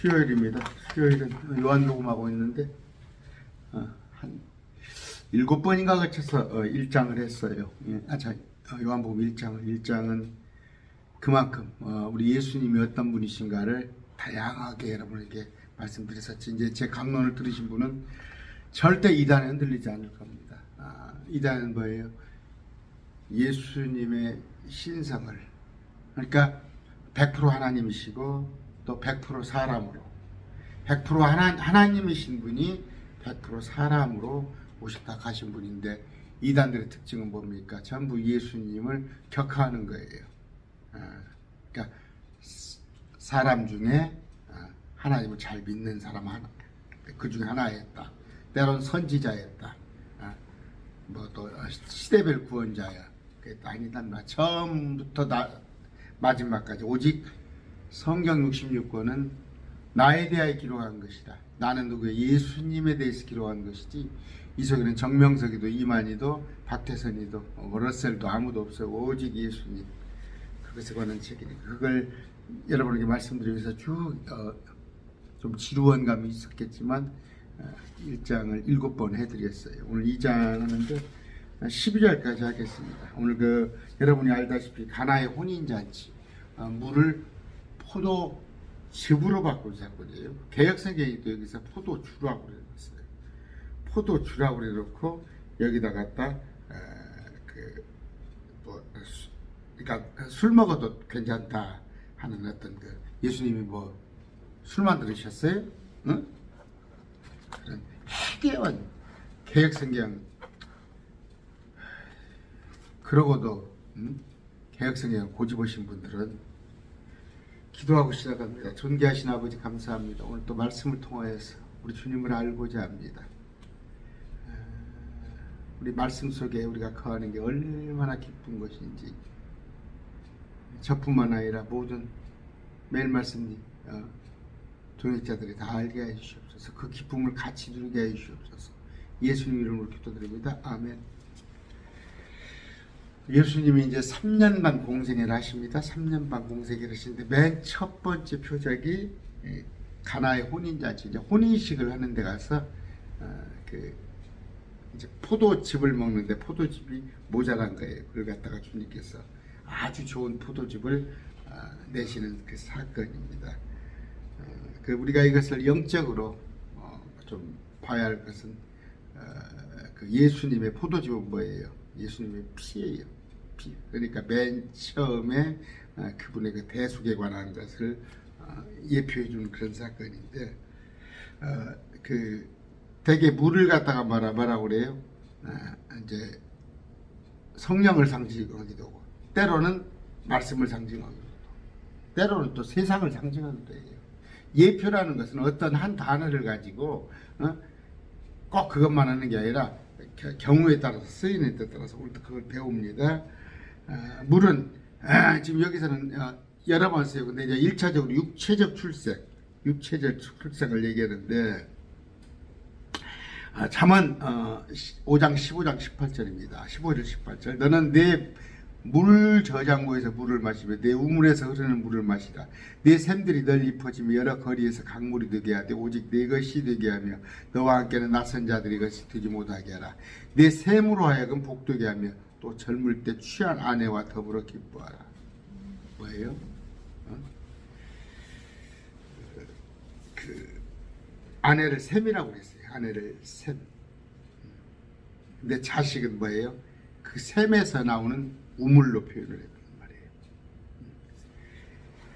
수요일입니다. 수요일은 요한복음하고 있는데 한 7번인가 거쳐서 1장을 했어요. 요한복음 1장은 그만큼 우리 예수님이 어떤 분이신가를 다양하게 여러분에게 말씀드렸었지. 이제 제 강론을 들으신 분은 절대 이단에 흔들리지 않을 겁니다. 이단은 뭐예요? 예수님의 신성을, 그러니까 100% 하나님이시고 또 100% 사람으로, 100% 하나님이신 분이 100% 사람으로 오셨다 가신 분인데, 이단들의 특징은 뭡니까? 전부 예수님을 격하하는 거예요. 그러니까 사람 중에 하나님을 잘 믿는 사람 하나, 그 중에 하나였다. 때론 선지자였다. 뭐 또 시대별 구원자야. 아니다. 처음부터 마지막까지 오직 성경 66권은 나에 대하여 기록한 것이다. 나는 누구의 예수님에 대해서 기록한 것이지, 이 속에는 정명석이도 이만희도 박태선이도 러셀도 아무도 없어요. 오직 예수님. 그것에 관한 책이니까 그걸 여러분에게 말씀드리기 위해서 좀 지루한 감이 있었겠지만 1장을 7번 해드렸어요. 오늘 2장 하는데 12절까지 하겠습니다. 오늘 여러분이 알다시피 가나의 혼인잔치, 물을 포도즙으로 바꾼 사건이에요. 개역성경이 또 여기서 포도주라고 그랬어요. 포도주라고 그래놓고 여기다 갖다 그러니까 술 먹어도 괜찮다 하는 어떤 예수님이 뭐 술만 들으셨어요? 응? 그런 해괴한 개역성경, 그러고도 개역성경을 고집하신 분들은 기도하고 시작합니다. 존귀하신 아버지 감사합니다. 오늘 또 말씀을 통하여서 우리 주님을 알고자 합니다. 우리 말씀 속에 우리가 거하는 게 얼마나 기쁜 것인지, 저뿐만 아니라 모든 매일 말씀 종역자들이 다 알게 해 주시옵소서. 그 기쁨을 같이 누리게 해 주시옵소서. 예수님 이름으로 기도드립니다. 아멘. 예수님이 이제 3년 반 공생애를 하십니다. 3년 반 공생애를 하시는데 맨 첫 번째 표적이 가나의 혼인잔치, 이제 혼인식을 하는 데 가서 이제 포도즙을 먹는데 포도즙이 모자란 거예요. 그걸 갖다가 주님께서 아주 좋은 포도즙을 내시는 그 사건입니다. 우리가 이것을 영적으로 좀 봐야 할 것은 예수님의 포도즙은 뭐예요? 예수님의 피예요. 피. 그러니까 맨 처음에 그분의 그 대속에 관한 것을 예표해 주는 그런 사건인데, 대개 물을 갖다가 뭐라고 그래요? 이제 성령을 상징하기도 하고, 때로는 말씀을 상징하기도 하고, 때로는 또 세상을 상징하기도 해요. 예표라는 것은 어떤 한 단어를 가지고 꼭 그것만 하는 게 아니라 경우에 따라서, 쓰이는 데 따라서 우리도 그걸 배웁니다. 물은 지금 여기서는 여러 번 써요. 근데 이제 1차적으로 육체적 출생을 얘기하는데, 잠언 5장 15장 18절입니다. 15절 18절. 너는 내 물 저장고에서 물을 마시며 내 우물에서 흐르는 물을 마시라. 내 샘들이 널리 퍼지며 여러 거리에서 강물이 되게 하되 오직 내 것이 되게 하며 너와 함께는 낯선 자들이 것이 되지 못하게 하라. 내 샘으로 하여금 복되게 하며 또 젊을 때 취한 아내와 더불어 기뻐하라. 뭐예요? 아내를 샘이라고 그랬어요. 아내를 샘. 근데 자식은 뭐예요? 그 샘에서 나오는 우물로 표현을 했단 말이에요.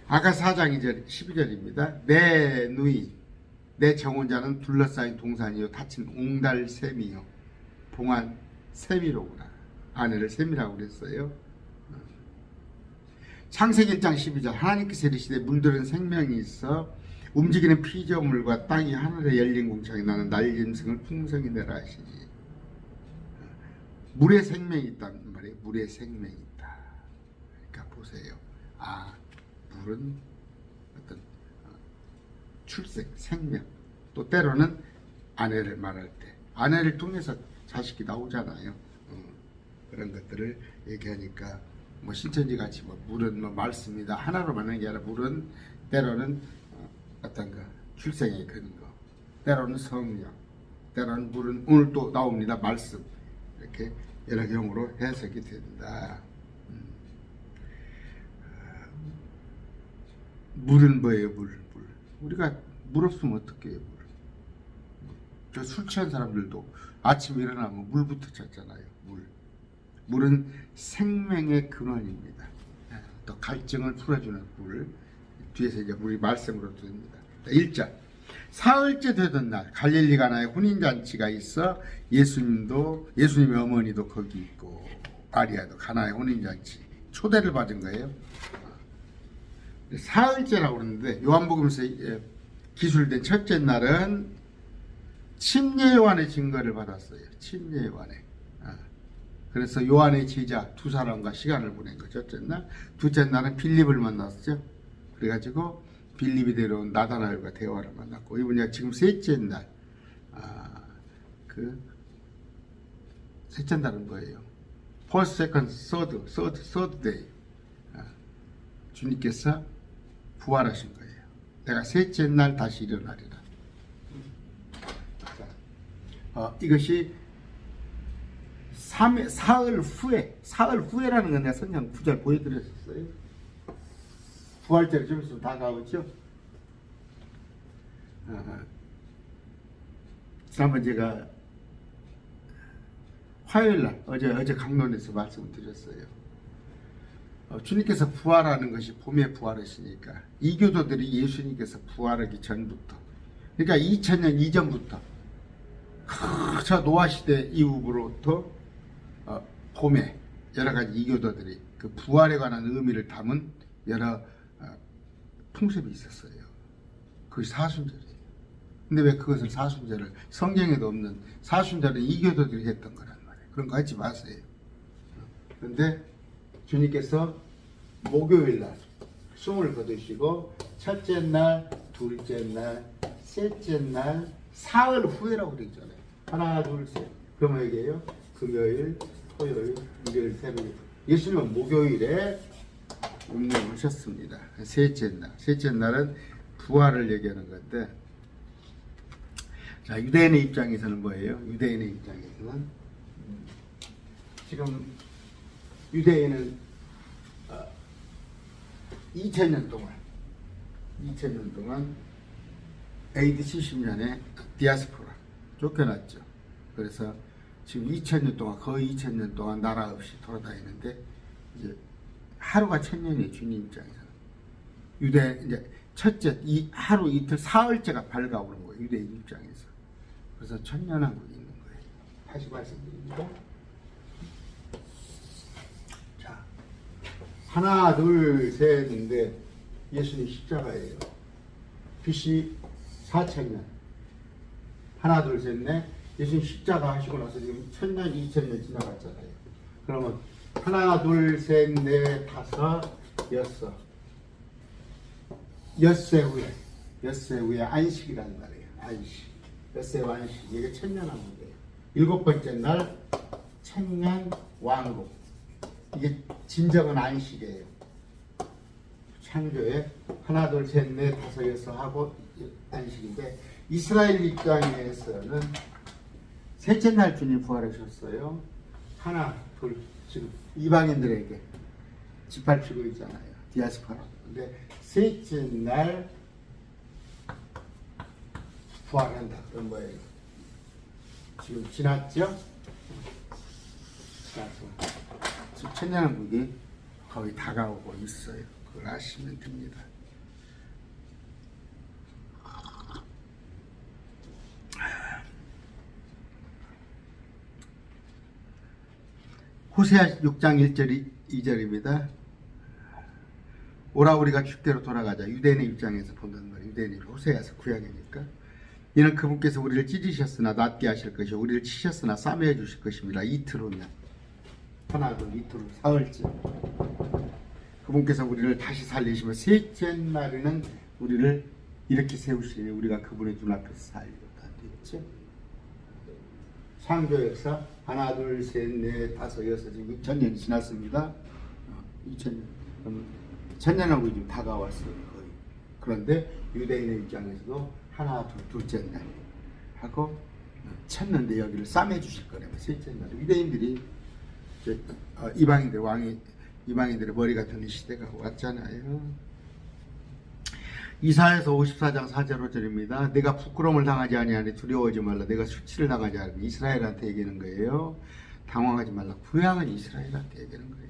아가 4장 12절입니다. 내 누이, 내 정혼자는 둘러싸인 동산이요 닫힌 옹달 샘이요 봉한 샘이로구나. 아내를 샘이라고 그랬어요. 창세기 1장 12절. 하나님께서 이르시되 물들은 생명이 있어 움직이는 피조물과 땅이 하늘에 열린 공창이 나는 날짐승을 풍성히 내라 하시니, 물에 생명이 있단 말이에요. 물에 생명이 있다. 그러니까 보세요. 물은 어떤 출생, 생명, 또 때로는 아내를 말할 때 아내를 통해서 자식이 나오잖아요. 그런 것들을 얘기하니까 뭐 신천지 같이 물은 말씀이다 하나로 말하는 게 아니라 물은 때로는 어떤 출생의 근거, 때로는 성령, 때로는 물은 오늘 또 나옵니다. 말씀. 이렇게 여러 경우로 해석이 된다. 물은 뭐예요? 물. 우리가 물 없으면 어떻게 해요? 저 술 취한 사람들도 아침에 일어나면 물부터 찾잖아요. 물은 생명의 근원입니다. 또 갈증을 풀어주는 물. 뒤에서 이제 물이 말씀으로 됩니다. 1절. 사흘째 되던 날 갈릴리 가나에 혼인잔치가 있어 예수님의 어머니도 거기 있고 마리아도 가나에 혼인잔치 초대를 받은 거예요. 사흘째라고 그러는데 요한복음에서 기술된 첫째 날은 침례 요한의 증거를 받았어요. 침례 요한의. 그래서 요한의 제자 두 사람과 시간을 보낸 거죠. 첫째 날. 둘째 날은 빌립을 만났죠. 그래가지고 빌립이 데려온 나다나엘과 대화를 만났고 이분이 지금 셋째 날. 셋째 날은 뭐예요? First, second, third day. 주님께서 부활하신 거예요. 내가 셋째 날 다시 일어나리라. 이것이 사흘 후에라는 건 내가 성경 구절 보여드렸었어요. 부활절이 좀 있으면 다가오죠. 지난번 제가 화요일날 어제 강론에서 말씀을 드렸어요. 주님께서 부활하는 것이 봄에 부활하시니까 이교도들이 예수님께서 부활하기 전부터, 그러니까 2000년 이전부터 저 노아 시대 이후부터 봄에 여러 가지 이교도들이 그 부활에 관한 의미를 담은 여러 풍습이 있었어요. 그것이 사순절이에요. 근데 왜 그것을 사순절을, 성경에도 없는 사순절은 이교도들이 했던 거란 말이에요. 그런 거 하지 마세요. 그런데 주님께서 목요일 날 숨을 거두시고 첫째 날, 둘째 날, 셋째 날, 사흘 후에라고 그랬잖아요. 하나, 둘, 셋. 그러면 여기에요. 금요일, 토요일, 일요일, 새벽. 예수님은 목요일에 운명하셨습니다. 셋째 날은 부활을 얘기하는 건데, 자, 유대인의 입장에서는 뭐예요? 유대인의 입장에서는 지금 유대인은 2000년 동안 AD 70년에 디아스포라 쫓겨났죠. 그래서 지금 2000년 동안, 거의 2000년 동안 나라 없이 돌아다니는데, 이제 하루가 1000년이에요. 주님 입장에서는. 이제 첫째 하루 이틀 사흘째가 밝아오는 거예요. 유대인 입장에서. 그래서 1000년하고 있는 거예요. 다시 말씀드립니다. 자, 하나, 둘, 셋인데 예수님 십자가예요. BC 4000년. 하나, 둘, 셋, 넷. 예수님 십자가 하시고 나서 지금 1000년, 2000년 지나갔잖아요. 그러면 하나, 둘, 셋, 넷, 다섯, 여섯. 엿새 후에 안식이라는 말이에요. 안식. 엿새 후 안식. 이게 1000년 왕국이에요. 일곱 번째 날 천년 왕국. 이게 진정한 안식이에요. 창조에 하나, 둘, 셋, 넷, 다섯, 여섯 하고 안식인데, 이스라엘 입장에서는 셋째 날 주님 부활하셨어요. 하나, 둘, 지금 이방인들에게 짓밟히고 있잖아요. 디아스포라. 근데 셋째 날 부활한다. 그런 거예요. 지금 지났죠? 지금 천년왕국이 거의 다가오고 있어요. 그걸 아시면 됩니다. 호세아 6장 1절 2절입니다. 오라 우리가 주께로 돌아가자. 유대인의 입장에서 본다는 말이에요. 유대인이 호세아서 구약이니까. 이는 그분께서 우리를 찢으셨으나 낫게 하실 것이요 우리를 치셨으나 싸매어 주실 것입니다. 이틀 후면 하나 둘 이틀 후 사흘째 그분께서 우리를 다시 살리시며 셋째 날에는 우리를 이렇게 세우시니 우리가 그분의 눈앞에서 살리다 됐죠. 창조 역사 하나 둘 셋 넷 다섯 여섯 지금 2000년이 지났습니다. 2000년 그럼 천년하고 지금 다가왔어요. 거의. 그런데 유대인의 입장에서도 하나, 둘째 날 하고 쳤는데 여기를 싸매 주실 거라고. 셋째 날 유대인들이 이방인들의 머리가 되는 시대가 왔잖아요. 이사야서 54장 4절 5절입니다. 내가 부끄러움을 당하지 아니하니 두려워하지 말라. 내가 수치를 당하지 않으니 이스라엘한테 얘기하는 거예요. 당황하지 말라. 구약은 이스라엘한테 얘기하는 거예요.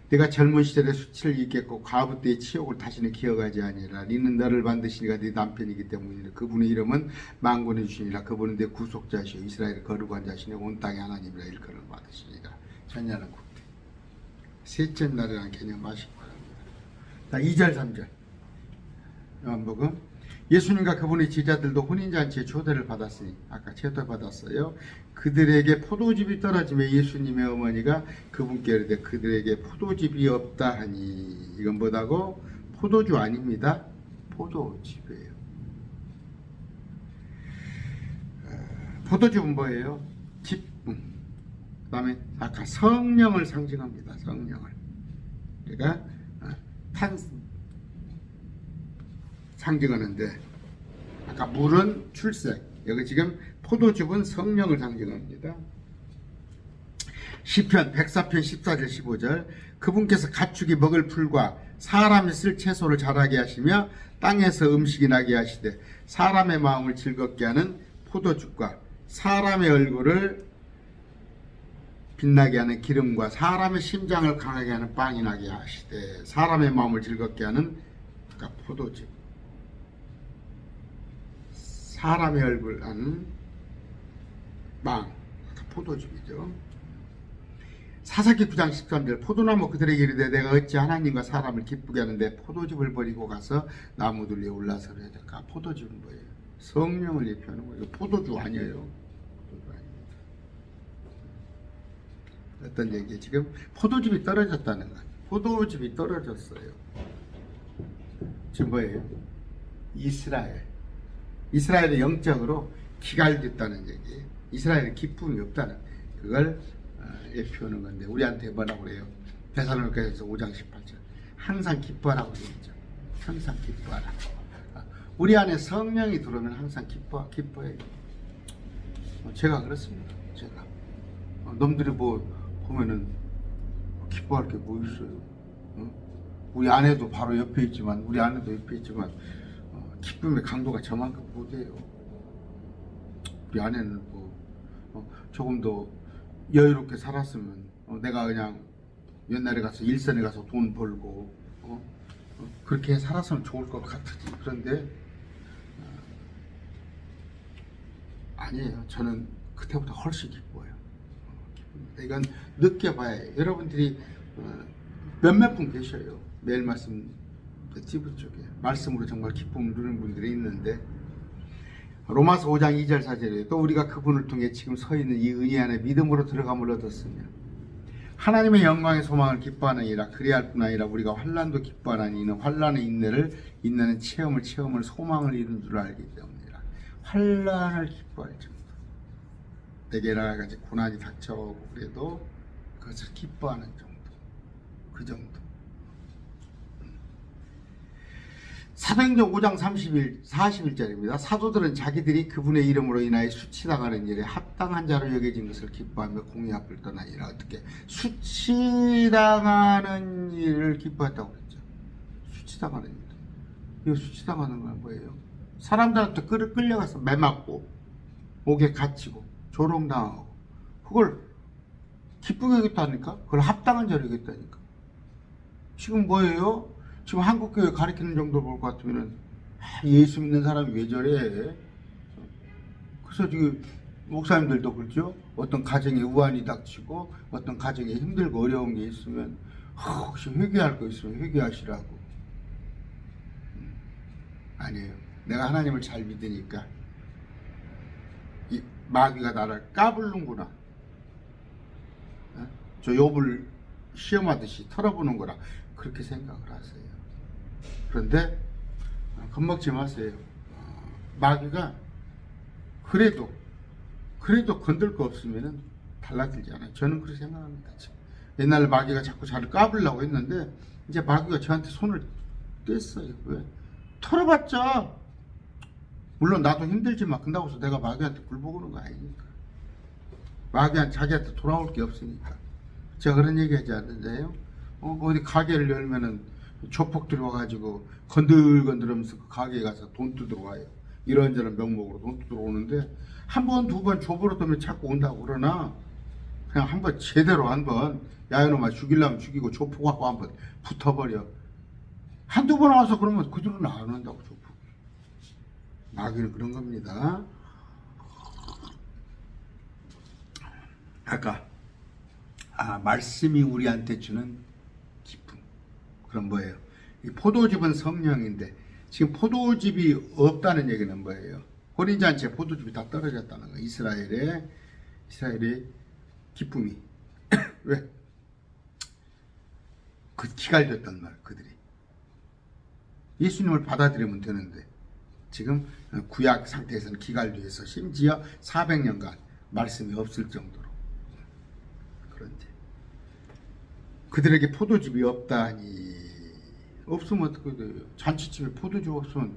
내가 젊은 시절에 수치를 잊겠고 과부 때의 치욕을 다시는 기억하지 아니하리라. 너는 너를 만드시니가 네 남편이기 때문이라. 그분의 이름은 만군의 주시니라. 그분은 내 구속자시오 이스라엘의 거룩한 자신의 온 땅의 하나님이라 일컬음을 받으시니라. 전야는 국대. 셋째 날이라는 개념 아시기 바랍니다. 2절 3절 요한복음. 예수님과 그분의 제자들도 혼인잔치에 초대를 받았으니 아까 초대 받았어요. 그들에게 포도즙이 떨어지며 예수님의 어머니가 그분께 이르되 그들에게 포도즙이 없다 하니. 이건 뭐다고? 포도주 아닙니다. 포도즙이에요. 포도즙은 뭐예요? 기쁨. 그 다음에 아까 성령을 상징합니다. 성령을. 그러니까 상징하는데 아까 물은 출생, 여기 지금 포도즙은 성령을 상징합니다. 시편 104편 14절 15절 그분께서 가축이 먹을 풀과 사람이 쓸 채소를 자라게 하시며 땅에서 음식이 나게 하시되 사람의 마음을 즐겁게 하는 포도즙과 사람의 얼굴을 빛나게 하는 기름과 사람의 심장을 강하게 하는 빵이 나게 하시되. 사람의 마음을 즐겁게 하는 포도즙, 사람의 얼굴 하는 빵, 포도즙이죠. 사사기 9장 13절 포도나무 그들에게 이르되 내가 어찌 하나님과 사람을 기쁘게 하는데 포도즙을 버리고 가서 나무들 위에 올라서 해야 될까? 포도즙은 뭐예요? 성령을 예표하는 거예요. 포도주 아니에요. 포도주 아닙니다. 어떤 얘기? 지금 포도즙이 떨어졌다는 거예요. 포도즙이 떨어졌어요. 지금 뭐예요? 이스라엘의 영적으로 기갈됐다는 얘기예요. 이스라엘의 기쁨이 없다는, 그걸 예표하는 건데 우리한테 뭐라고 그래요? 데살로니가서 5장 18절 항상 기뻐하라고 되어있죠. 항상 기뻐하라. 우리 안에 성령이 들어오면 항상 기뻐해요. 제가 그렇습니다. 제가 놈들이 보면은 기뻐할 게 뭐 있어요? 우리 아내도 바로 옆에 있지만 기쁨의 강도가 저만큼 못해요. 우리 아내는 조금 더 여유롭게 살았으면 내가 그냥 옛날에 가서 일선에 가서 돈 벌고 그렇게 살았으면 좋을 것 같으지. 그런데 아니에요. 저는 그때보다 훨씬 기뻐요. 이건 느껴봐야 해요. 여러분들이 몇몇 분 계셔요. 매일 말씀 TV 쪽에 말씀으로 정말 기쁨을 누리는 분들이 있는데 로마서 5장 2절 4절에 또 우리가 그분을 통해 지금 서 있는 이 은혜 안에 믿음으로 들어감을 얻었으며 하나님의 영광의 소망을 기뻐하느니라. 그리할 뿐 아니라 우리가 환난도 기뻐하나니 이는 환난의 인내는 체험을 소망을 이룬 줄 알기 때문이라. 환난을 기뻐할 정도. 내게 여러 가지 고난이 닥쳐오고 그래도 그것을 기뻐하는 정도. 그 정도. 사도행전 5장 41절입니다. 사도들은 자기들이 그분의 이름으로 인하여 수치당하는 일에 합당한 자로 여겨진 것을 기뻐하며 공의 앞을 떠나니라. 어떻게? 수치당하는 일을 기뻐했다고 그랬죠. 수치당하는 일. 이 수치당하는 건 뭐예요? 사람들한테 끌려가서 매맞고 목에 갇히고 조롱당하고 그걸 기쁘게 여겼다니까? 그걸 합당한 자로 여겼다니까? 지금 뭐예요? 지금 한국교회 가르치는 정도 볼 것 같으면은 예수 믿는 사람이 왜 저래? 그래서 지금 목사님들도 그렇죠. 어떤 가정에 우환이 닥치고 어떤 가정에 힘들고 어려운 게 있으면 혹시 회개할 거 있으면 회개하시라고. 아니에요. 내가 하나님을 잘 믿으니까 이 마귀가 나를 까불는구나. 저 욥을 시험하듯이 털어보는 거라 그렇게 생각을 하세요. 그런데 겁먹지 마세요. 마귀가 그래도 건들 거 없으면 달라들지 않아요. 저는 그렇게 생각합니다. 옛날에 마귀가 자꾸 저를 까불려고 했는데 이제 마귀가 저한테 손을 뗐어요. 왜? 털어봤자 물론 나도 힘들지만 근다고 해서 내가 마귀한테 굴복하는 거 아니니까. 마귀한테 자기한테 돌아올 게 없으니까. 제가 그런 얘기 하지 않는데요. 어디 가게를 열면은 조폭 들어와가지고 건들건들하면서 그 가게에 가서 돈 뜯으러 와요. 이런저런 명목으로 돈 뜯으러 오는데 한 번, 두 번 줘버려 두면 자꾸 온다고 그러나 그냥 한번 제대로 한번 야 이놈아 죽이려면 죽이고 조폭하고 한번 붙어버려. 한두 번 와서 그러면 그들은 안 온다고 조폭. 마귀는 그런 겁니다. 아까 말씀이 우리한테 주는 기쁨. 그럼 뭐예요? 이 포도즙은 성령인데 지금 포도즙이 없다는 얘기는 뭐예요? 혼인잔치에 포도즙이 다 떨어졌다는 거예요. 이스라엘의 기쁨이. 왜? 그 기갈렸단 말 그들이. 예수님을 받아들이면 되는데 지금 구약 상태에서는 기갈돼서 심지어 400년간 말씀이 없을 정도로. 그런데 그들에게 포도즙이 없다니. 없으면 어떻게 돼요? 잔치집에 포도즙 없으면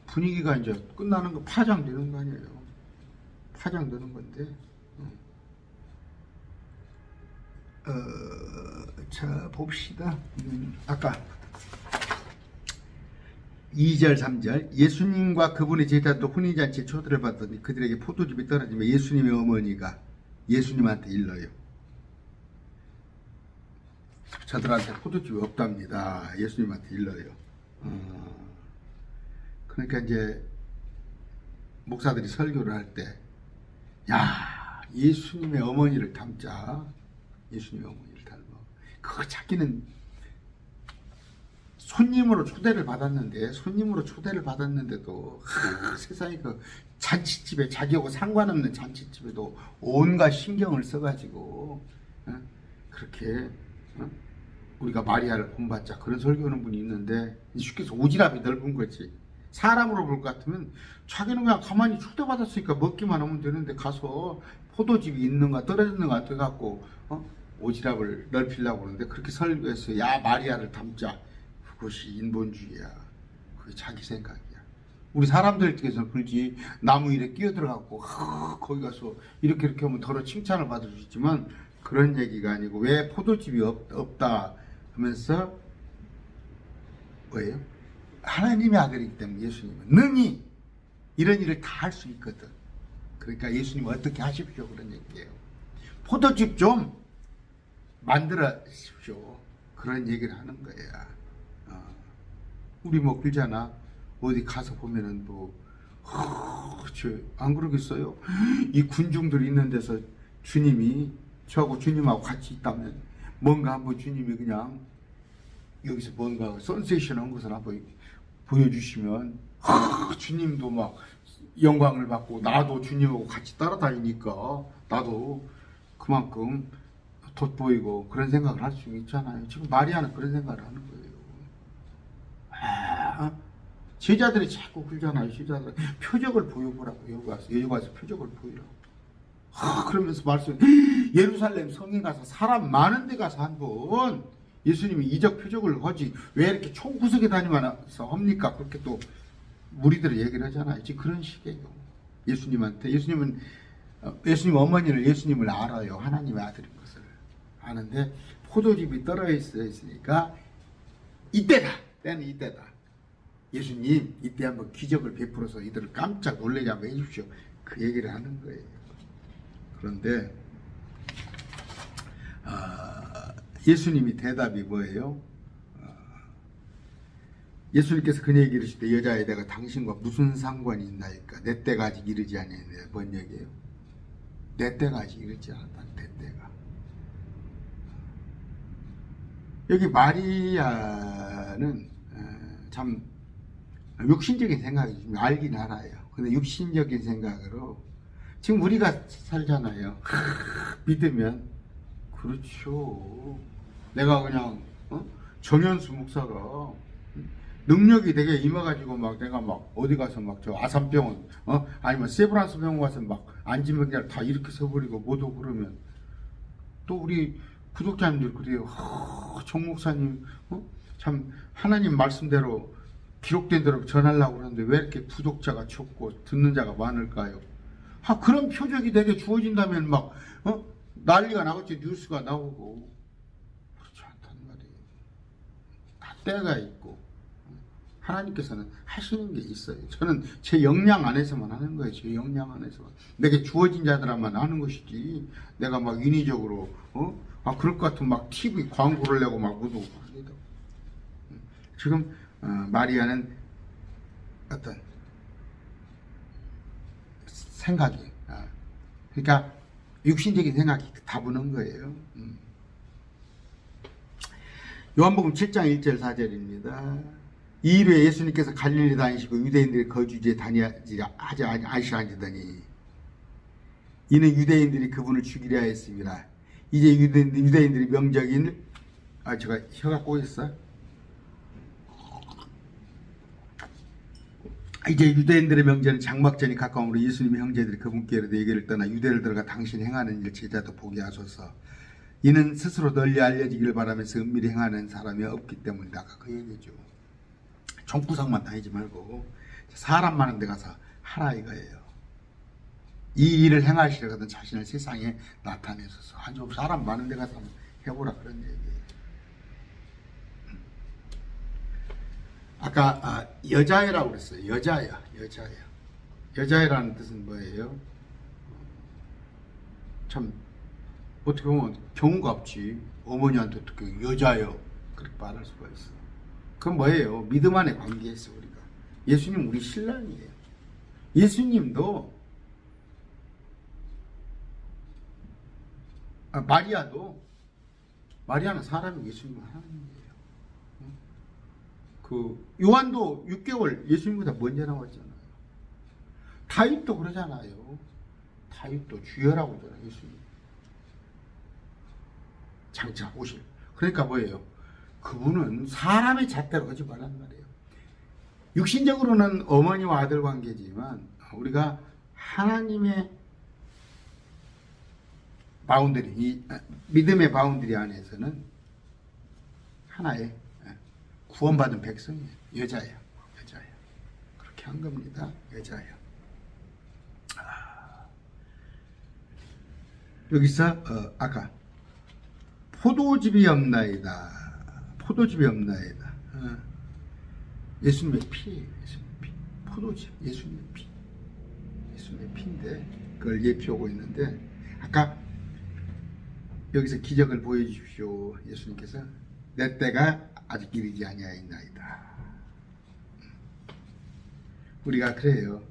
분위기가 이제 끝나는 거 파장되는 거 아니에요? 파장되는 건데. 자 봅시다. 아까 2절 3절 예수님과 그분의 제자도 혼인잔치에 초대를 받더니 그들에게 포도즙이 떨어지며 예수님의 어머니가 예수님한테 일러요. 저들한테 포도즙이 없답니다. 예수님한테 일러요. 그러니까 이제 목사들이 설교를 할 때 야 예수님의 어머니를 닮자. 예수님의 어머니를 닮아. 그거 자기는 손님으로 초대를 받았는데도 세상에 그 잔치집에 자기하고 상관없는 잔치집에도 온갖 신경을 써가지고 그렇게 우리가 마리아를 본받자 그런 설교하는 분이 있는데 쉽게 해서 오지랖이 넓은 거지. 사람으로 볼 것 같으면 자기는 그냥 가만히 초대받았으니까 먹기만 하면 되는데 가서 포도즙이 있는가 떨어졌는가 돼갖고 오지랖을 넓히려고 그러는데 그렇게 설교해서 야 마리아를 닮자. 그것이 인본주의야. 그게 자기 생각이야. 우리 사람들께서는 그러지 나무 일에 끼어들어갖고 거기 가서 이렇게 하면 더러 칭찬을 받을 수 있지만 그런 얘기가 아니고 왜 포도즙이 없다 하면서 뭐예요? 하나님의 아들이기 때문에 예수님은 능히 이런 일을 다 할 수 있거든. 그러니까 예수님 어떻게 하십시오 그런 얘기예요. 포도즙 좀 만들어 주십시오. 그런 얘기를 하는 거야. 우리 뭐 그러잖아. 어디 가서 보면은 안 그러겠어요? 이 군중들이 있는 데서 주님이 저하고 주님하고 같이 있다면 뭔가 한번 주님이 그냥 여기서 뭔가 센세이션한 것을 한번 보여주시면 주님도 막 영광을 받고 나도 주님하고 같이 따라다니니까 나도 그만큼 돋보이고 그런 생각을 할 수 있잖아요. 지금 마리아는 그런 생각을 하는 거예요. 제자들이 자꾸 그러잖아요. 제자들 표적을 보여보라고 여기 가서 표적을 보이라고. 그러면서 말씀 예루살렘 성에 가서 사람 많은 데 가서 한번 예수님이 이적 표적을 하지 왜 이렇게 총구석에 다니면서 합니까? 그렇게 또 무리들이 얘기를 하잖아요. 지금 그런 식이에요. 예수님한테 예수님 어머니를 예수님을 알아요. 하나님의 아들인 것을 아는데 포도즙이 떨어 있으니까 이때다. 때는 이때다. 예수님 이때 한번 기적을 베풀어서 이들을 깜짝 놀라게 한번 해주십시오. 그 얘기를 하는 거예요. 그런데 예수님이 대답이 뭐예요? 예수님께서 그 얘기를 하실 때 여자애 내가 당신과 무슨 상관이 있나이까? 내 때가 아직 이르지 않았는데 뭔 얘기예요? 내 때가 아직 이르지 않았다. 내 때가. 여기 마리아는 참 육신적인 생각이 좀 알긴 알아요. 근데 육신적인 생각으로 지금 우리가 살잖아요. 믿으면 그렇죠. 내가 그냥 정현수 목사가 능력이 되게 임해가지고 막 내가 막 어디 가서 막 저 아산병원 아니면 세브란스 병원 가서 막 안진병자를 다 이렇게 서버리고 뭐도 그러면 또 우리 구독자님들 그래요. 정 목사님 참 하나님 말씀대로 기록된 대로 전하려고 그러는데 왜 이렇게 구독자가 적고 듣는 자가 많을까요? 그런 표적이 내게 주어진다면 막 난리가 나겠지. 뉴스가 나오고. 그렇지 않단 말이에요. 다 때가 있고 하나님께서는 하시는 게 있어요. 저는 제 역량 안에서만 하는 거예요. 제 역량 안에서만. 내게 주어진 자들만 하는 것이지 내가 막 인위적으로 그럴 것 같으면 막 TV 광고를 내고 막 우두고 합니다. 지금 마리아는 어떤 생각이 그러니까 육신적인 생각이 다부는 거예요. 요한복음 7장 1절 4절입니다. 이 일에 예수님께서 갈릴리 다니시고 유대인들의 거주지에 하지 아니하시더니 이는 유대인들이 그분을 죽이려 했습니다. 이제 유대인들이 명절인 제가 혀가 꼬였어. 이제 유대인들의 명절은 장막전이 가까우므로 예수님의 형제들이 그분께로 내게를 떠나 유대를 들어가 당신 행하는 일 제자도 보게 하소서. 이는 스스로 널리 알려지기를 바라면서 은밀히 행하는 사람이 없기 때문이다. 아까 그 얘기죠. 종구석만 다니지 말고 사람 많은 데 가서 하라 이거예요. 이 일을 행하시려거든 자신을 세상에 나타내소서. 좀 사람 많은 데 가서 해보라 그런 얘기예요. 아까 여자애라고 그랬어요. 여자애라는 뜻은 뭐예요? 참 어떻게 보면 경우가 없지. 어머니한테 어떻게 여자요 그렇게 말할 수가 있어. 그건 뭐예요? 믿음 안에 관계에서 우리가. 예수님 우리 신랑이에요. 예수님도 마리아는 사람이 예수님은 하나님이에요. 요한도 6개월 예수님보다 먼저 나왔잖아요. 다윗도 그러잖아요. 다윗도 주여라고 그러잖아요. 예수님. 장차 오실. 그러니까 뭐예요? 그분은 사람의 잣대로 하지 말란 말이에요. 육신적으로는 어머니와 아들 관계지만 우리가 하나님의 바운더리, 이 믿음의 바운더리 안에서는 하나의 구원받은 백성이에요. 여자예요. 그렇게 한 겁니다. 여자예요. 여기서 아까 포도즙이 없나이다. 예수님의 피예요. 예수님의 피. 포도즙, 예수님의 피. 예수님의 피인데 그걸 예표하고 있는데 아까 여기서 기적을 보여주십시오. 예수님께서 내 때가 아직 이르지 아니하였나이다. 우리가 그래요.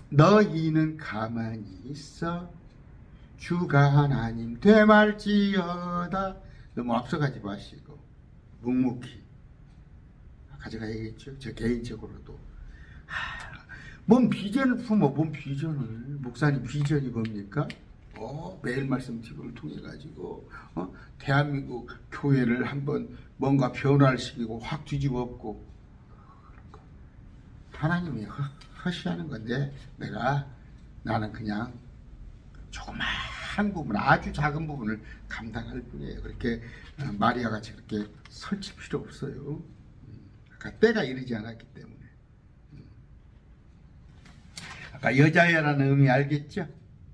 너희는 가만히 있어 주가 하나님 되말지어다. 너무 앞서가지 마시고 묵묵히. 아까 제가 얘기했죠. 저 개인적으로도 뭔 비전을 품어. 뭔 비전을. 목사님 비전이 뭡니까? 매일 말씀 TV를 통해 가지고 대한민국 교회를 한번 뭔가 변화를 시키고 확 뒤집어 엎고 하나님이 허시하는 건데 나는 그냥 조그마한 부분, 아주 작은 부분을 감당할 뿐이에요. 그렇게 마리아 같이 그렇게 설칠 필요 없어요. 아까 때가 이르지 않았기 때문에. 아까 여자애라는 의미 알겠죠?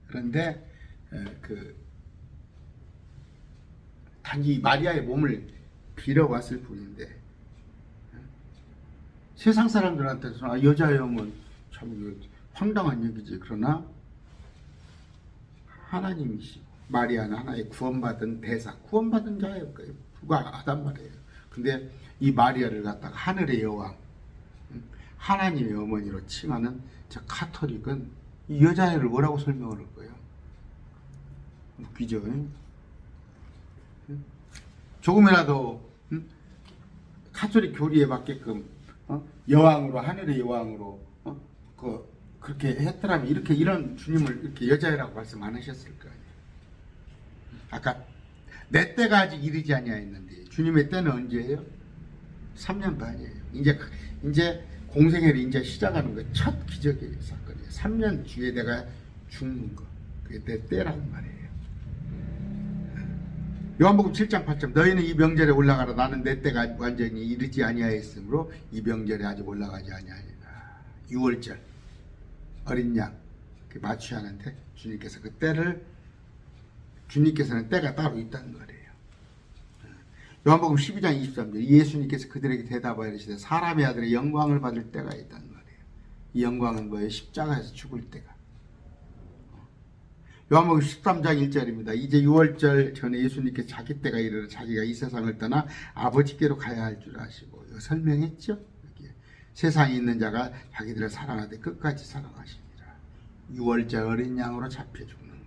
그런데 단지 마리아의 몸을 빌어왔을 뿐인데 세상 사람들한테서는 여자여면 참 황당한 얘기지. 그러나 하나님이시고 마리아는 하나의 구원받은 대상, 구원받은 자예요. 부가하단 말이에요. 근데 이 마리아를 갖다가 하늘의 여왕, 하나님의 어머니로 칭하는 저 카톨릭은 이 여자애를 뭐라고 설명을 할 거예요? 웃기죠? 조금이라도 카톨릭 교리에 맞게끔 여왕으로, 하늘의 여왕으로 그렇게 했더라면 이런 주님을 이렇게 여자애라고 말씀 안 하셨을 거 아니에요. 아까 내 때가 아직 이르지 아니하였는데 주님의 때는 언제예요? 3년 반이에요. 이제 공생애를 이제 시작하는 거 첫 기적의 사건이에요. 3년 뒤에 내가 죽는 거. 그게 내 때라는 말이에요. 요한복음 7장 8절 너희는 이 명절에 올라가라 나는 내 때가 완전히 이르지 아니하였으므로 이 명절에 아직 올라가지 아니하리라. 6월절 어린 양 마취하는데 주님께서 그 때를 주님께서는 때가 따로 있다는 거예요. 요한복음 12장 23절 예수님께서 그들에게 대답하여 이르시되 사람의 아들의 영광을 받을 때가 있다는 거예요. 이 영광은 뭐예요? 십자가에서 죽을 때가. 요한복음 13장 1절입니다. 이제 6월절 전에 예수님께서 자기 때가 이르러 자기가 이 세상을 떠나 아버지께로 가야 할 줄 아시고 설명했죠. 여기에. 세상에 있는 자가 자기들을 사랑하되 끝까지 사랑하십니다. 6월절 어린 양으로 잡혀 죽는 것.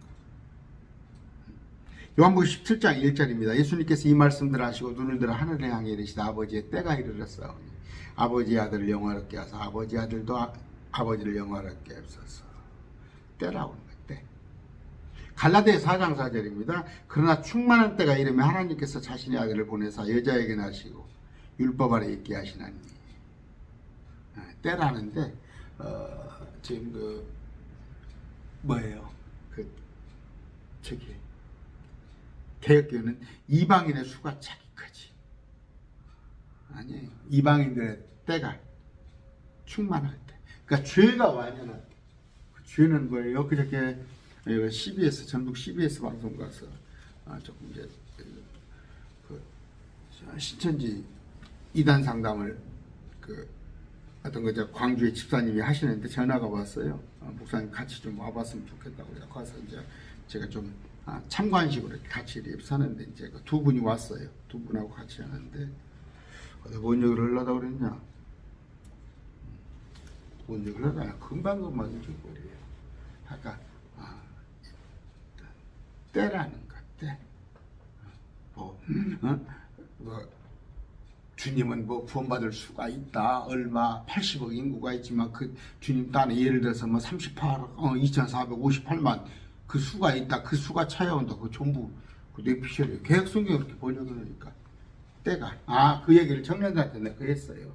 요한복음 17장 1절입니다. 예수님께서 이 말씀들을 하시고 눈을 들어 하늘을 향해 이르시되 아버지의 때가 이르렀사오니 아버지의 아들을 영화롭게 하사 아버지 아들도 아버지를 영화롭게 하소서. 때라고 하는 거예요. 때. 갈라디아 4장 4절입니다. 그러나 충만한 때가 이르면 하나님께서 자신의 아들을 보내사 여자에게 나시고 율법 아래 있게 하시나니. 때라는데 지금 뭐예요? 저기 개혁교회는 이방인의 수가 차기 크지. 아니에요. 이방인들의 때가 충만할 때. 그러니까 죄가 완연할 때. 죄는 뭐예요? 그저께 CBS 전북 CBS 방송 가서 조금 이제 신천지 이단 상담을 어떤 거 광주의 집사님이 하시는데 전화가 왔어요. 목사님 같이 좀 와봤으면 좋겠다고 가서 이제 제가 좀 참관식으로 같이 립사는데 이제 두 분이 왔어요. 두 분하고 같이 하는데 뭔 얘기를 하려고 그랬냐? 뭔 얘기를 하냐? 금방금방 잊어버려요. 아까 때라는 것, 때. 주님은 구원받을 수가 있다. 얼마 80억 인구가 있지만 그 주님 딴에 예를 들어서 2458만 그 수가 있다. 그 수가 차야온다. 그 전부 그 뇌피셜이에요. 개혁성경 이렇게 번역을 하니까 때가 그 얘기를 청년들한테 내가 했어요.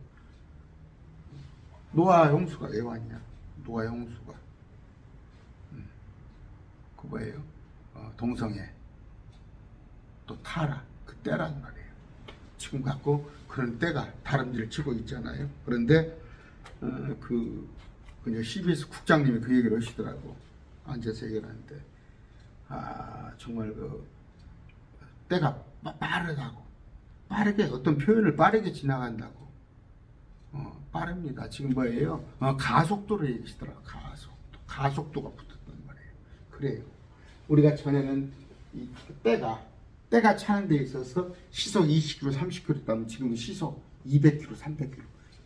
노아 홍수가 왜 왔냐? 노아 홍수가 그 뭐예요? 동성애 또 타라 그 때란 말이에요. 지금 갖고 그런 때가 다름질을 치고 있잖아요. 그런데 그냥 CBS 국장님이 그 얘기를 하시더라고. 앉아서 얘기를 하는데 정말 때가 빠르다고 빠르게 어떤 표현을 빠르게 지나간다고 빠릅니다. 지금 뭐예요? 가속도를 얘기하시더라고. 가속도가 붙었단 말이에요. 그래요. 우리가 전에는 이 때가 차는 데 있어서 시속 20km, 30km 있다면 지금은 시속 200km, 300km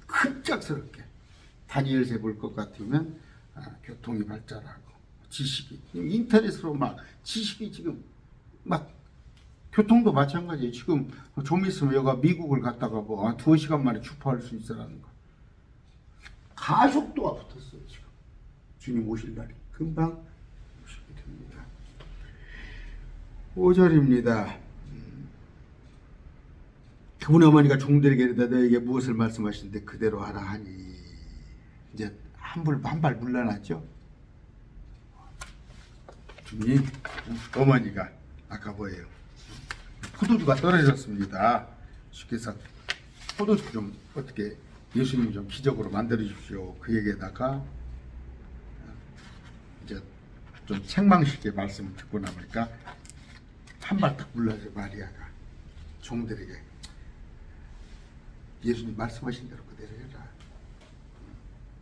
급작스럽게 다니엘세 볼 것 같으면 교통이 발달하고 지식이 인터넷으로 막 지식이 지금 막 교통도 마찬가지예요. 지금 좀 있으면 여가 미국을 갔다가 2시간 만에 주파할 수 있어라는 거. 가속도가 붙었어요. 지금 주님 오실 날이 금방 오시게 됩니다. 5절입니다. 그분의 어머니가 종들에게 이르되 너에게 무엇을 말씀하시는데 그대로 하라 하니 이제 한 발 물러났죠. 주님 어머니가 아까 뭐예요? 포도주가 떨어졌습니다. 주께서 포도주 좀 어떻게 예수님 좀 기적으로 만들어 주십시오. 그 얘기에다가 이제 좀 책망스럽게 말씀을 듣고 나니까 한 발 딱 물러서 마리아가 종들에게 예수님 말씀하신 대로 그대로 해라.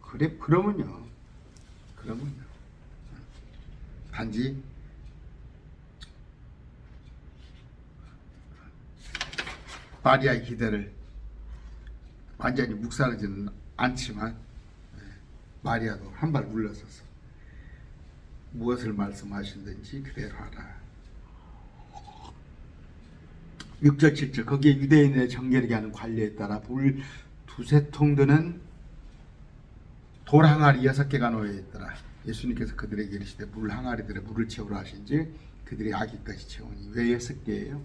그래 그러면요. 단지 마리아의 기대를 완전히 묵살하지는 않지만 마리아도 한 발 물러서서 무엇을 말씀하시는지 그대로 하라. 6절 7절 거기에 유대인의 정결하게 하는 관례에 따라 물 2-3통 드는 돌 항아리 6개가 놓여 있더라. 예수님께서 그들에게 이르시되 물 항아리들에 물을 채우라 하신지 그들이 아기까지 채우니 왜 6개예요?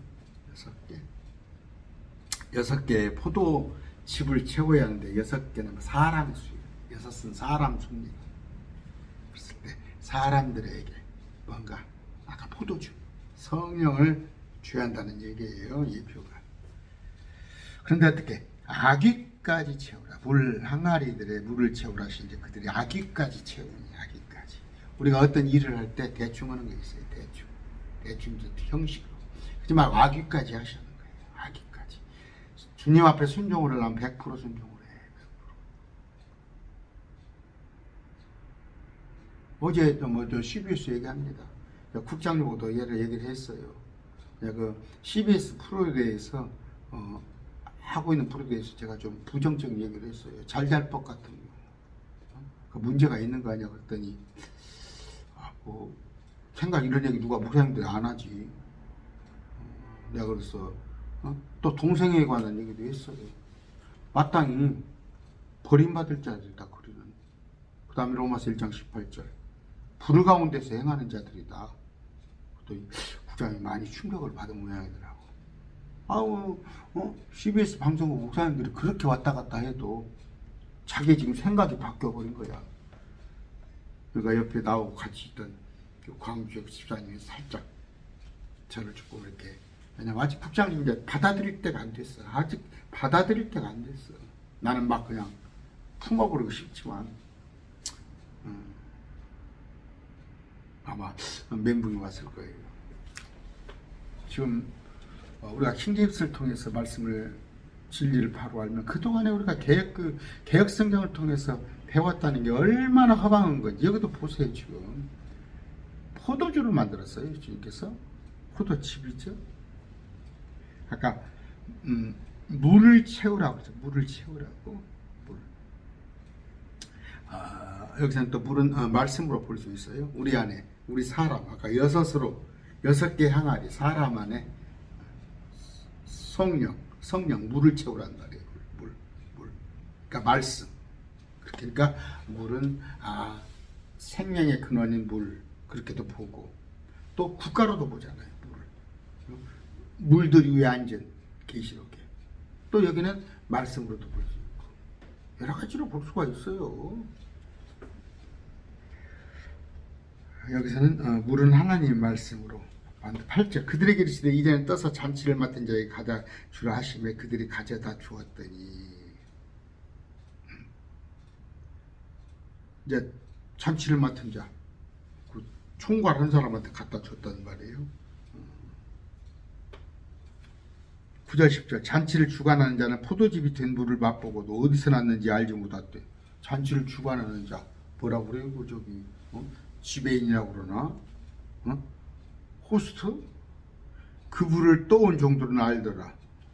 6개 6개의 포도칩을 채워야 하는데 6개는 사람의 수예요. 6은 사람 수입니다. 그랬을 때 사람들에게 뭔가 아까 포도주 성령을 취한다는 얘기예요. 예표가. 그런데 어떻게 아귀까지 채우라. 물 항아리들의 물을 채우라 하시는데 그들이 아귀까지 채우니 아귀까지. 우리가 어떤 일을 할 때 대충 하는 게 있어요. 대충 형식으로. 하지만 아귀까지 하시는 거예요. 아귀까지. 주님 앞에 순종을 하려면 100% 순종을 해. 100%. 어제 저 CBS 얘기합니다. 국장님하고도 얘기를 했어요. 그 CBS 프로에 대해서 하고 있는 프로에 대해서 제가 좀 부정적인 얘기를 했어요. 잘잘법 같은 경우. 그 문제가 있는 거 아니야 그랬더니 생각 이런 얘기 누가 목사님들이 안 하지. 내가 그래서 또 동생에 관한 얘기도 했어요. 마땅히 버림받을 자들이다 그리는. 그 다음에 로마서 1장 18절 불 가운데서 행하는 자들이다. 또 국장이 많이 충격을 받은 모양이더라고. CBS 방송국 목사님들이 그렇게 왔다 갔다 해도 자기 지금 생각이 바뀌어버린 거야. 그러니까 옆에 나오고 같이 있던 광주역 집사님이 살짝 저를 조금 이렇게, 왜냐면 아직 국장님 이제 받아들일 때가 안 됐어. 아직 받아들일 때가 안 됐어. 나는 막 그냥 품어버리고 싶지만 아마 멘붕이 왔을 거예요. 지금 우리가 킹제임스를 통해서 말씀을 진리를 바로 알면 그동안에 우리가 개혁 성경을 통해서 배웠다는 게 얼마나 허망한 건지 여기도 보세요. 지금 포도주를 만들었어요. 주님께서 포도즙이죠. 아까 물을 채우라고 했죠. 물을 채우라고. 물. 여기서는 또 물은 말씀으로 볼 수 있어요. 우리 안에 우리 사람 아까 6개 항아리 사람 안에 성령 물을 채우란 말이에요. 물. 그러니까 말씀. 그러니까 물은 생명의 근원인 물 그렇게도 보고 또 국가로도 보잖아요. 물들 위에 앉은 계시록에 또 여기는 말씀으로도 볼 수 있고 여러 가지로 볼 수가 있어요. 여기서는 물은 하나님의 말씀으로 8절 그들에게 이르시되 이제는 떠서 잔치를 맡은 자에게 가져 주라 하시매 그들이 가져다 주었더니 이제 잔치를 맡은 자 그 총괄 한 사람한테 갖다 줬단 말이에요. 9절 10절 잔치를 주관하는 자는 포도즙이 된 물을 맛보고도 어디서 났는지 알지 못했대. 잔치를 주관하는 자 뭐라고 그래요? 저기 지배인이라고 그러나 호스트? 그 물을 떠온 정도는 알더라.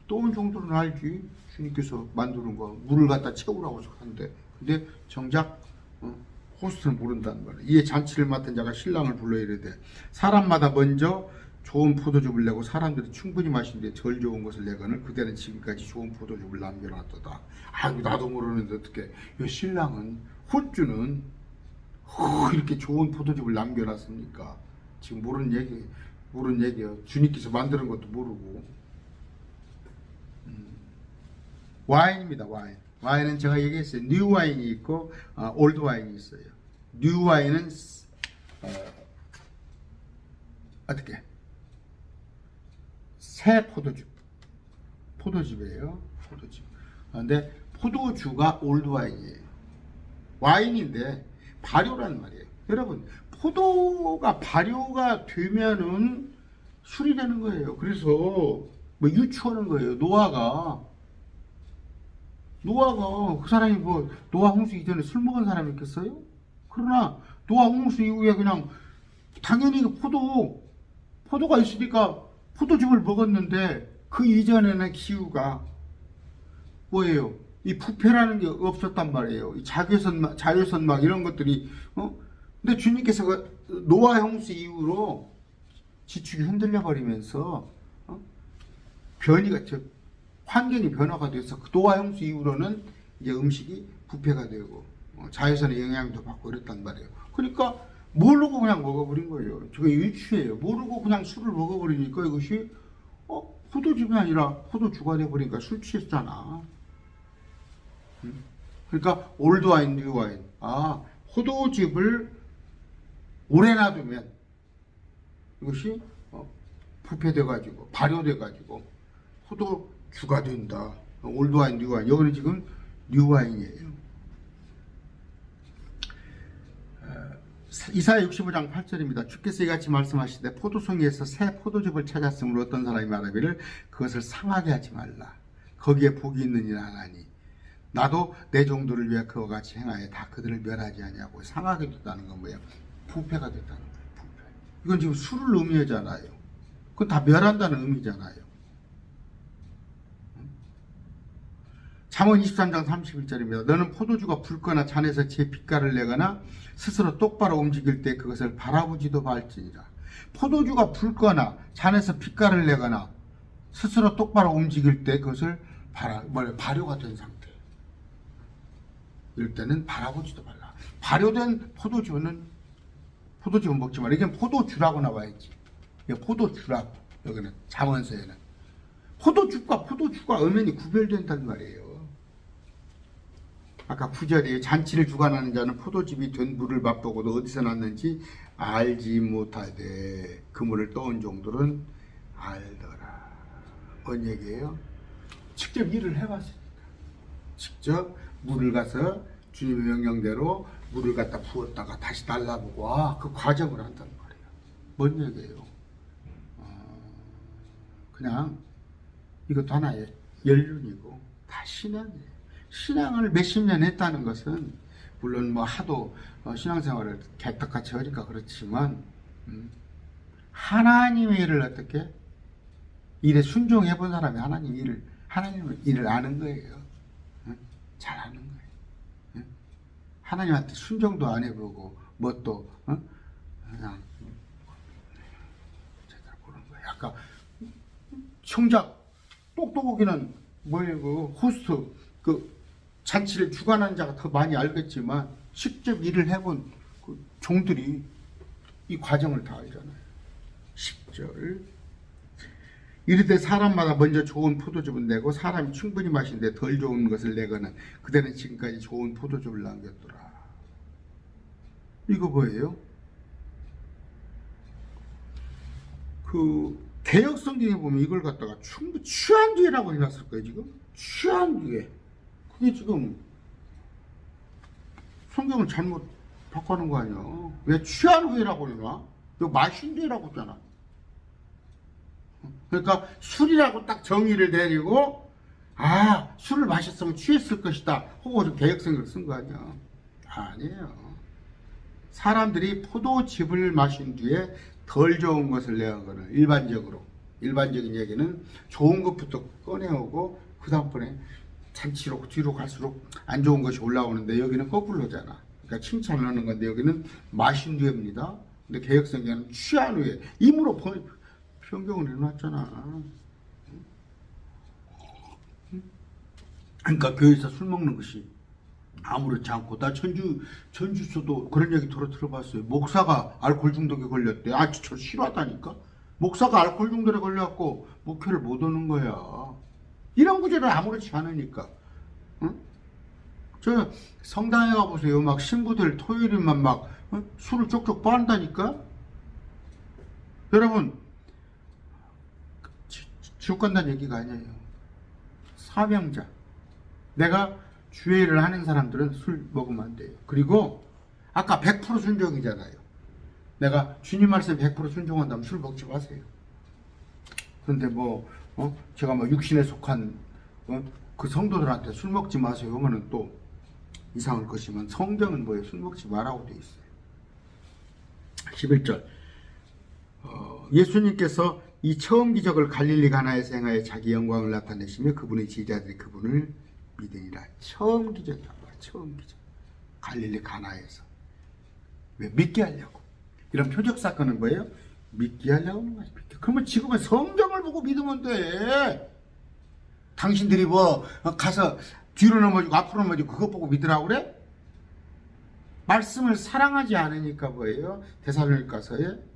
떠온 정도는 알지. 주님께서 만드는 거 물을 갖다 채우라고 하는데 근데 정작 호스트는 모른다는 말이야. 이에 잔치를 맡은 자가 신랑을 불러 이르되 사람마다 먼저 좋은 포도즙을 내고 사람들이 충분히 마시는데 덜 좋은 것을 내거늘 그대는 지금까지 좋은 포도즙을 남겨놨도다. 나도 모르는데 어떻게 이 신랑은 호주는 이렇게 좋은 포도즙을 남겨놨습니까? 지금 모르는 얘기예요. 주님께서 만드는 것도 모르고. 와인입니다. 와인은 제가 얘기했어요. 뉴 와인이 있고 올드 와인이 있어요. 뉴 와인은 어떻게 새 포도즙이에요. 포도즙. 근데 포도주가 올드 와인이에요. 와인인데 발효란 말이에요. 여러분 포도가 발효가 되면은 술이 되는 거예요. 그래서 뭐 유추하는 거예요. 노아가 그 사람이 노아 홍수 이전에 술 먹은 사람이 있겠어요? 그러나 노아 홍수 이후에 그냥 당연히 포도가 있으니까 포도즙을 먹었는데 그 이전에는 기후가 뭐예요? 이 부패라는 게 없었단 말이에요. 이 자외선 막 이런 것들이 근데 주님께서 노아 홍수 이후로 지축이 흔들려 버리면서 환경이 변화가 돼서 그 노아 홍수 이후로는 이제 음식이 부패가 되고 자외선의 영향도 받고 이랬단 말이에요. 그러니까 모르고 그냥 먹어버린 거예요. 저게 유추예요. 모르고 그냥 술을 먹어버리니까 이것이 포도즙이 아니라 포도주가 돼버리니까 술 취했잖아. 그러니까 올드 와인, 뉴 와인. 포도즙을 오래 놔두면 이것이 부패돼가지고 발효돼가지고 포도주가 된다. 올드와인, 뉴와인. 여기는 지금 뉴와인이에요. 이사야 65장 8절입니다. 주께서 이같이 말씀하시되 포도송이에서 새 포도즙을 찾았으므로 어떤 사람이 말하기를 그것을 상하게 하지 말라. 거기에 복이 있느니라 하나니 나도 내 종들을 위해 그와 같이 행하여 다 그들을 멸하지 아니하고. 상하게 됐다는 건 뭐예요? 부패가 됐다는 거예요. 부패. 이건 지금 술을 의미하잖아요. 그건 다 멸한다는 의미잖아요. 잠언 23장 31절입니다. 너는 포도주가 붉거나 잔에서 제 빛깔을 내거나 스스로 똑바로 움직일 때 그것을 바라보지도 말지니라. 포도주가 붉거나 잔에서 빛깔을 내거나 스스로 똑바로 움직일 때 그것을 발효가 된 상태. 이럴 때는 바라보지도 말라. 발효된 포도주는 먹지 말라. 이게 포도주라고 나와야지. 이게 포도주라고. 여기는 잠언서에는 포도주가 엄연히 구별된단 말이에요. 아까 9절에 잔치를 주관하는 자는 포도즙이 된 물을 맛보고도 어디서 났는지 알지 못하되 그 물을 떠온 종들은 알더라. 뭔 얘기예요? 직접 일을 해봤으니까. 직접 물을 가서 주님의 명령대로 물을 갖다 부었다가 다시 달라보고 그 과정을 한단 말이에요. 뭔 얘기예요? 그냥 이것도 하나의 연륜이고 다 신앙이에요. 신앙을 몇십 년 했다는 것은 물론 하도 신앙생활을 개떡같이 하니까 그렇지만 하나님의 일을 어떻게 일에 순종해 본 사람이 하나님의 일을 아는 거예요. 잘 아는 거예요. 하나님한테 순종도 안 해보고 뭣도 그냥 제대로 보는 거예요. 아까 청작 똑똑하기는 뭐예요? 호스트 잔치를 주관하는 자가 더 많이 알겠지만 직접 일을 해본 그 종들이 이 과정을 다 알잖아요. 10절 이르되 사람마다 먼저 좋은 포도즙을 내고 사람이 충분히 마신데 덜 좋은 것을 내거는 그대는 지금까지 좋은 포도즙을 남겼더라. 이거 뭐예요? 개역 성경에 보면 이걸 갖다가 충분히 취한 뒤에라고 해놨을 거예요. 지금 취한 뒤에. 그게 지금 성경을 잘못 바꿔놓은 거 아니야. 왜 취한 후에라고 그러나? 여기 마신 뒤라고 했잖아. 그러니까 술이라고 딱 정의를 내리고 술을 마셨으면 취했을 것이다 하고 개역성경을 쓴 거 아니야. 아니에요. 사람들이 포도즙을 마신 뒤에 덜 좋은 것을 내어거는 일반적인 얘기는 좋은 것부터 꺼내오고 그 다음번에 잔치로 뒤로 갈수록 안 좋은 것이 올라오는데 여기는 거꾸로잖아. 그러니까 칭찬하는 건데 여기는 마신 뒤입니다. 근데 개역성경은 취한 후에 임으로 변경을 해놨잖아. 그러니까 교회에서 술 먹는 것이 아무렇지 않고 나 전주서도 그런 얘기 들어봤어요. 목사가 알코올 중독에 걸렸대. 저 싫어하다니까. 목사가 알코올 중독에 걸려갖고 목회를 못 오는 거야. 이런 구절은 아무렇지 않으니까. 응? 저 성당에 가보세요. 막 신부들 토요일에만 술을 쪽쪽 빠한다니까. 여러분 지옥 간다는 얘기가 아니에요. 사명자. 내가 주의 일을 하는 사람들은 술 먹으면 안 돼요. 그리고 아까 100% 순종이잖아요. 내가 주님 말씀에 100% 순종한다면 술 먹지 마세요. 그런데 제가 육신에 속한 그 성도들한테 술 먹지 마세요 하면은 또 이상할 것이면 성경은 뭐예요? 술 먹지 말라고 돼 있어요. 11절 예수님께서 이 처음 기적을 갈릴리 가나에서 행하여 자기 영광을 나타내시며 그분의 제자들이 그분을 믿으니라. 처음 기적이라고. 처음 기적. 갈릴리 가나에서. 왜? 믿게 하려고. 이런 표적 사건은 뭐예요? 믿게 하려고 하는 거지. 그러면 지금은 성경을 보고 믿으면 돼. 당신들이 가서 뒤로 넘어지고 앞으로 넘어지고 그것 보고 믿으라고 그래? 말씀을 사랑하지 않으니까 뭐예요? 데살로니가서에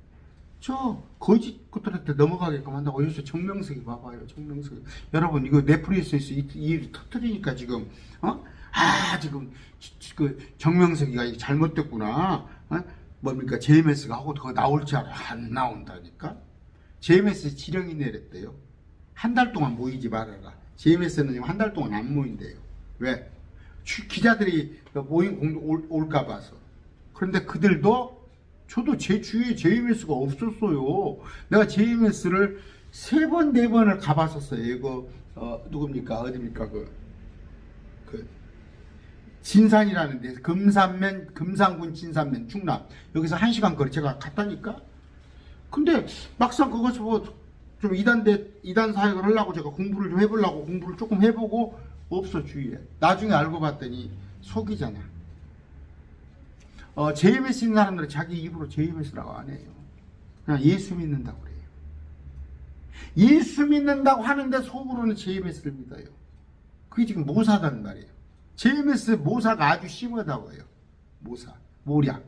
저 거짓 것들한테 넘어가게끔 한다고. 여기서 정명석이 봐봐요. 정명석이. 여러분 이거 넷플릭스에서 이 일이 터뜨리니까 지금 지금 그 정명석이가 잘못됐구나. 뭡니까 JMS가 하고 더 나올 줄 알아. 안 나온다니까. JMS 지령이 내렸대요. 한 달 동안 모이지 말아라. JMS는 지금 한 달 동안 안 모인대요. 왜? 기자들이 모임 공동 올까 봐서. 그런데 그들도 저도 제 주위에 JMS가 없었어요. 내가 JMS를 3번, 4번을 가봤었어요. 이거 누굽니까? 어딥니까? 그 진산이라는 데, 금산군 진산면 충남. 여기서 1시간 거리 제가 갔다니까? 근데 막상 그것을 좀 이단 사역을 하려고 제가 공부를 좀 해보려고 공부를 조금 해보고 없어, 주위에. 나중에 알고 봤더니 속이잖아. JMS 있는 사람들은 자기 입으로 JMS라고 안 해요. 그냥 예수 믿는다고 그래요. 예수 믿는다고 하는데 속으로는 JMS를 믿어요. 그게 지금 모사단 말이에요. JMS 모사가 아주 심하다고 해요. 모사, 모략.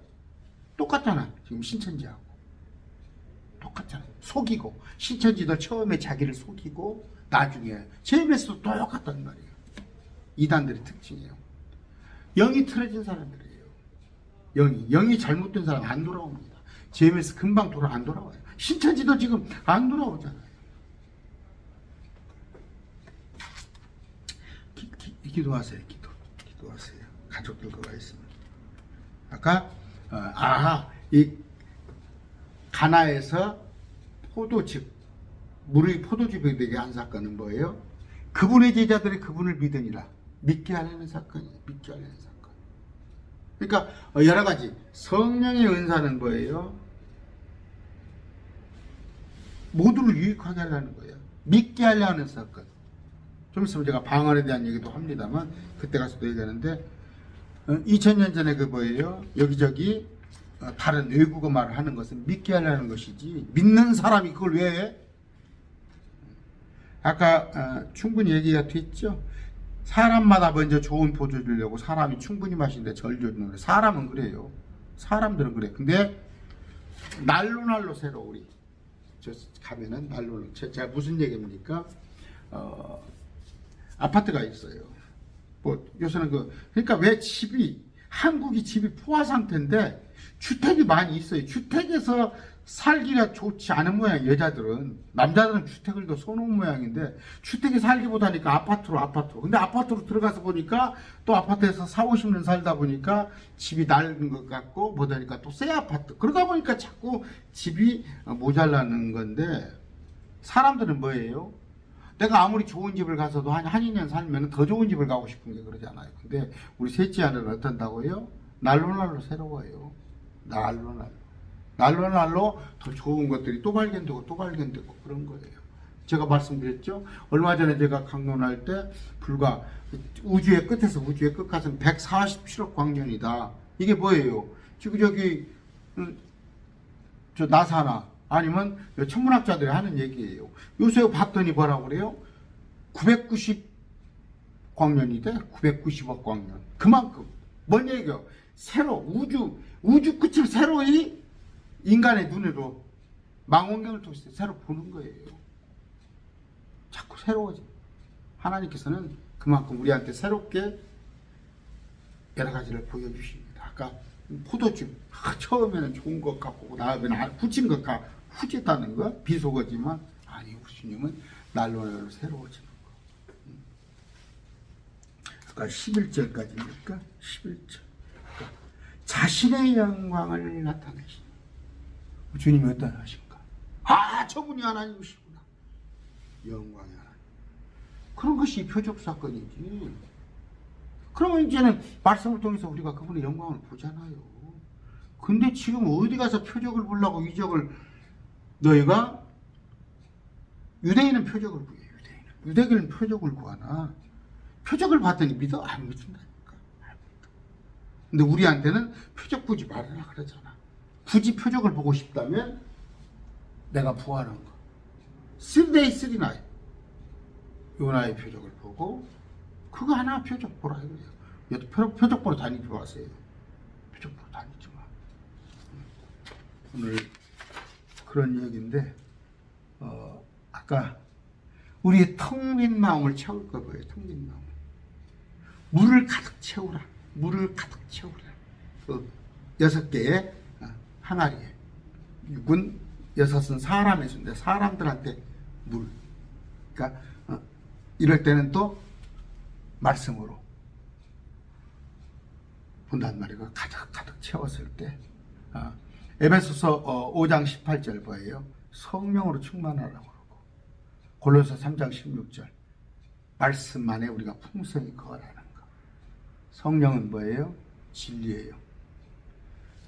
똑같잖아. 지금 신천지하고. 똑같잖아. 속이고. 신천지도 처음에 자기를 속이고 나중에 JMS도 똑같단 말이에요. 이단들의 특징이에요. 영이 틀어진 사람들이에요. 영이 잘못된 사람 안 돌아옵니다. JMS 금방 안 돌아와요. 신천지도 지금 안 돌아오잖아요. 기도하세요. 기도하세요. 가족들 그가 있으면. 아까 이 가나에서 물의 포도즙이 되게 한 사건은 뭐예요? 그분의 제자들이 그분을 믿으니라. 믿게 하려는 사건이에요. 믿게 하려는 사건. 그러니까 여러 가지 성령의 은사는 뭐예요? 모두를 유익하게 하려는 거예요. 믿게 하려는 사건. 좀 있으면 제가 방언에 대한 얘기도 합니다만 그때 가서도 얘기하는데 2000년 전에 그 뭐예요? 여기저기 다른 외국어 말을 하는 것은 믿게 하려는 것이지 믿는 사람이 그걸 왜 해? 아까 충분히 얘기가 됐죠? 사람마다 먼저 좋은 포도 주려고 사람이 충분히 마시는데 절 주는 사람은 그래요. 사람들은 그래. 근데 날로 새로 우리 저 가면은 날로 제가 무슨 얘기입니까? 아파트가 있어요. 뭐 요새는 그러니까 왜 한국이 집이 포화 상태인데 주택이 많이 있어요. 주택에서 살기가 좋지 않은 모양. 여자들은 남자들은 주택을 더 써놓은 모양인데 주택에 살기보다니까 아파트로. 근데 아파트로 들어가서 보니까 또 아파트에서 40-50년 살다 보니까 집이 낡은 것 같고 뭐다니까 또 새 아파트. 그러다 보니까 자꾸 집이 모자라는 건데 사람들은 뭐예요? 내가 아무리 좋은 집을 가서도 한 2년 살면 더 좋은 집을 가고 싶은 게 그러잖아요. 근데 우리 셋째 아들은 어떤다고요? 날로 새로워요. 날로 더 좋은 것들이 또 발견되고 그런 거예요. 제가 말씀드렸죠? 얼마 전에 제가 강론할 때 불과 우주의 끝에서 우주의 끝 가서는 147억 광년이다. 이게 뭐예요? 지금 저기 저 나사나 아니면 천문학자들이 하는 얘기예요. 요새 봤더니 뭐라고 그래요? 990 광년이 돼. 990억 광년. 그만큼. 뭔 얘기요? 새로 우주 끝을 새로이 인간의 눈으로 망원경을 통해서 새로 보는 거예요. 자꾸 새로워져. 하나님께서는 그만큼 우리한테 새롭게 여러 가지를 보여주십니다. 아까 포도즙 처음에는 좋은 것 같고 다음에는 후진 것 같고 후졌다는 거 비속어지만 아니 우리 주님은 날로 새로워지는 거. 아까 11절까지니까 11절 자신의 영광을 나타내시니 주님이 어떤 하신가? 저분이 하나님이시구나. 영광이 하나님. 그런 것이 표적 사건이지. 그러면 이제는 말씀을 통해서 우리가 그분의 영광을 보잖아요. 근데 지금 어디 가서 표적을 보려고 이적을 너희가 유대인은 표적을 구해. 유대인은 표적을 구하나 표적을 봤더니 믿어? 안 믿는다니까. 근데 우리한테는 표적 보지 말아라 그러잖아. 굳이 표적을 보고 싶다면 내가 부활한 거 3day 3night 요나의 표적을 보고 그거 하나 표적 보라 이거예요. 표적 보러 다니지 마세요. 표적 보러 다니지 마. 오늘 그런 얘기인데 아까 우리의 텅 빈 마음을 채울 거예요. 텅 빈 마음. 물을 가득 채우라. 물을 가득 채우라. 6개의 항아리에 6은 여섯은 사람의 수인데 사람들한테 물. 그러니까 이럴 때는 또 말씀으로 본단 말이고 가득 채웠을 때 에베소서 5장 18절 뭐예요? 성령으로 충만하라고 그러고 골로새 3장 16절 말씀 안에 우리가 풍성히 거하라는 거. 성령은 뭐예요? 진리예요.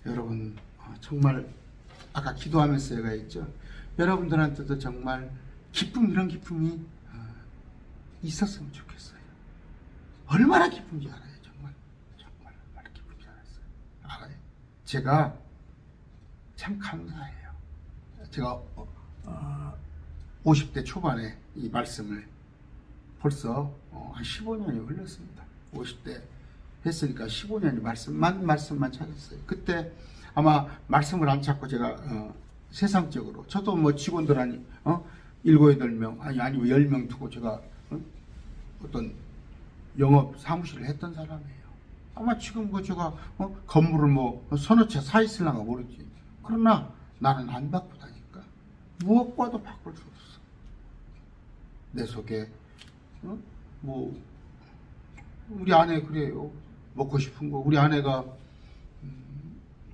여러분 정말 아까 기도하면서 제가 했죠. 여러분들한테도 정말 이런 기쁨이 있었으면 좋겠어요. 얼마나 기쁜지 알아요. 정말 얼마나 기쁜지 알아요. 제가 참 감사해요. 제가 50대 초반에 이 말씀을 벌써 한 15년이 흘렀습니다. 50대 했으니까 15년이 말씀만 찾았어요. 그때 아마 말씀을 안 찾고 제가 세상적으로 저도 뭐 직원들 한 7, 8명 아니면 10명 두고 제가 어떤 영업 사무실을 했던 사람이에요. 아마 지금 뭐 제가 건물을 뭐 서너 채 사 있을랑가 모르지. 그러나 나는 안 바꾸다니까. 무엇과도 바꿀 수 없어. 내 속에 뭐 우리 아내 그래요. 먹고 싶은 거 우리 아내가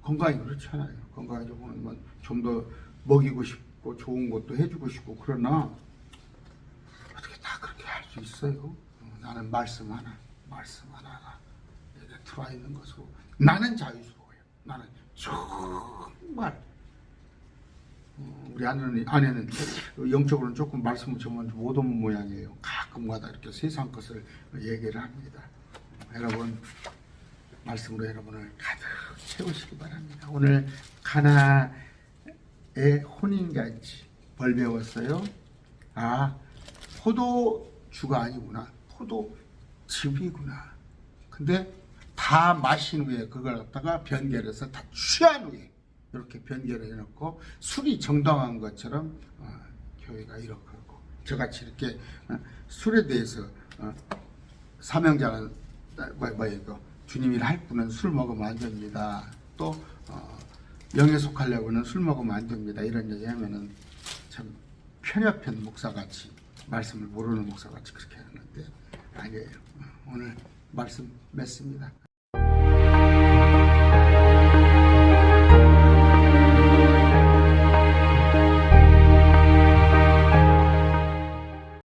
건강이 그렇잖아요. 건강이 조금은 좀 더 먹이고 싶고 좋은 것도 해주고 싶고 그러나 어떻게 다 그렇게 할 수 있어요? 나는 말씀 하나가 내게 들어와 있는 것으로 나는 자유스러워요. 나는 정말 우리 아내는 영적으로는 조금 말씀을 정말 못 오는 모양이에요. 가끔가다 이렇게 세상 것을 얘기를 합니다. 여러분 말씀으로 여러분을 가득 채우시기 바랍니다. 오늘 가나의 혼인잔치 벌 배웠어요. 포도주가 아니구나. 포도즙이구나. 근데 다 마신 후에 그걸 갖다가 변개를 해서 다 취한 후에 이렇게 변개를 해놓고 술이 정당한 것처럼 교회가 이렇게 하고 저같이 이렇게 술에 대해서 사명자는 이거 주님이 할 분은 술 먹으면 안 됩니다. 또 영에 속하려고는 술 먹으면 안 됩니다. 이런 얘기 하면은 참 편협한 목사같이 말씀을 모르는 목사같이 그렇게 하는데 아니에요. 오늘 말씀 맺습니다.